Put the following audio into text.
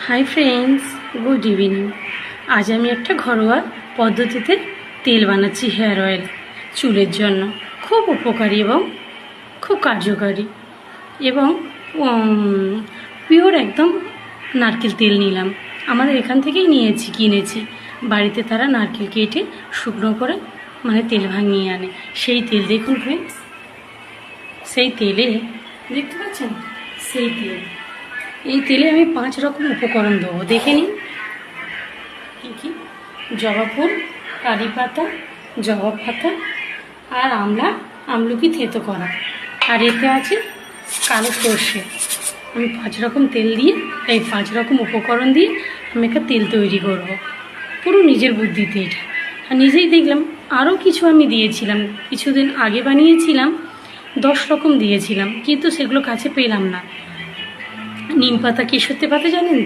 Hi friends, good evening. আজ আমি একটা ঘরোয়া পদ্ধতিতে তেল বানাচ্ছি, হেয়ার অয়েল, চুলের জন্য খুব উপকারী এবং খুব কার্যকারী এবং পিওর একদম নারকেল তেল নিলাম। আমাদের এখান থেকেই কিনেছি। বাড়িতে তারা নারকেল কেটে শুকনো করে তেল ভাঙিয়ে আনে। সেই তেল দেখুন ফ্রেন্ডস, সেই তেলে দেখতে পাচ্ছেন, সেই তেল, এই তেলে আমি 5 রকম উপকরণ দেবো, দেখে নিন কী কী। জবা ফুল, কারি পাতা, জবা পাতা আর আমলকি থেতো করা, আর এতে আছে কালো সর্ষে। আমি 5 রকম তেল দিয়ে, এই 5 রকম উপকরণ দিয়ে আমি একটা তেল তৈরি করব, পুরো নিজের বুদ্ধিতে এটা। আর নিজেই দেখলাম আরও কিছু আমি দিয়েছিলাম, কিছুদিন আগে বানিয়েছিলাম, 10 রকম দিয়েছিলাম, কিন্তু সেগুলো কাছে পেলাম না। নিম পাতা, কেশরতে পাতা জানেন।